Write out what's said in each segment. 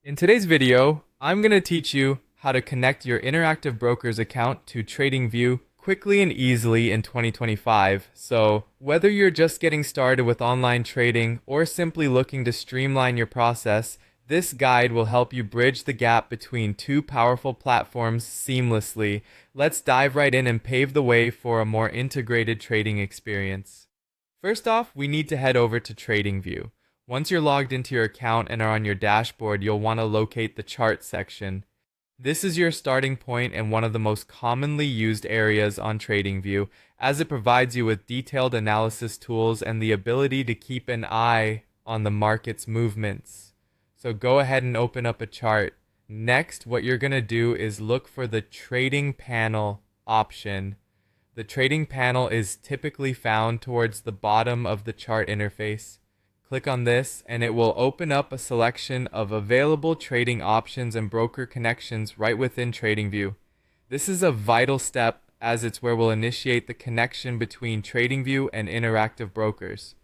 In today's video, I'm going to teach you how to connect your Interactive Brokers account to TradingView quickly and easily in 2025. So, whether you're just getting started with online trading or simply looking to streamline your process, this guide will help you bridge the gap between two powerful platforms seamlessly. Let's dive right in and pave the way for a more integrated trading experience. First off, we need to head over to TradingView. Once you're logged into your account and are on your dashboard, you'll want to locate the chart section. This is your starting point and one of the most commonly used areas on TradingView, as it provides you with detailed analysis tools and the ability to keep an eye on the market's movements. So go ahead and open up a chart. Next, what you're going to do is look for the Trading Panel option. The Trading Panel is typically found towards the bottom of the chart interface. Click on this and it will open up a selection of available trading options and broker connections right within TradingView. This is a vital step as it's where we'll initiate the connection between TradingView and Interactive Brokers.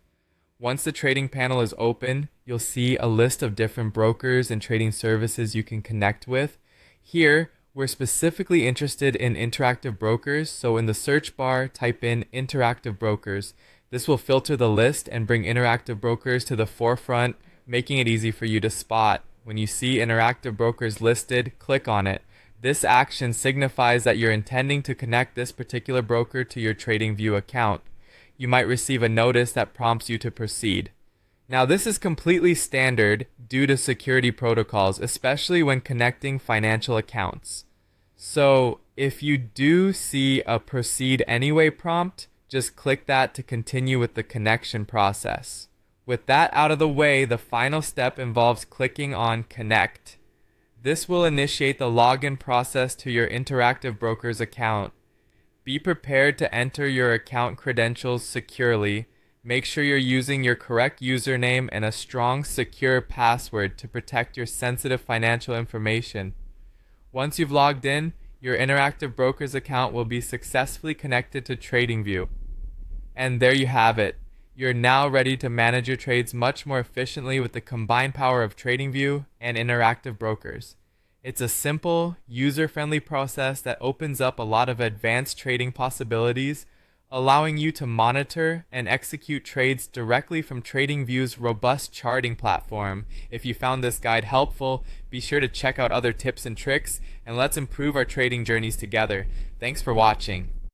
Once the trading panel is open, you'll see a list of different brokers and trading services you can connect with. Here, we're specifically interested in Interactive Brokers, so in the search bar, type in Interactive Brokers. This will filter the list and bring Interactive Brokers to the forefront, making it easy for you to spot. When you see Interactive Brokers listed, click on it. This action signifies that you're intending to connect this particular broker to your TradingView account. You might receive a notice that prompts you to proceed. Now, this is completely standard due to security protocols, especially when connecting financial accounts. So, if you do see a proceed anyway prompt, just click that to continue with the connection process. With that out of the way, the final step involves clicking on Connect. This will initiate the login process to your Interactive Brokers account. Be prepared to enter your account credentials securely. Make sure you're using your correct username and a strong, secure password to protect your sensitive financial information. Once you've logged in, your Interactive Brokers account will be successfully connected to TradingView. And there you have it. You're now ready to manage your trades much more efficiently with the combined power of TradingView and Interactive Brokers. It's a simple, user-friendly process that opens up a lot of advanced trading possibilities, allowing you to monitor and execute trades directly from TradingView's robust charting platform. If you found this guide helpful, be sure to check out other tips and tricks, and let's improve our trading journeys together. Thanks for watching.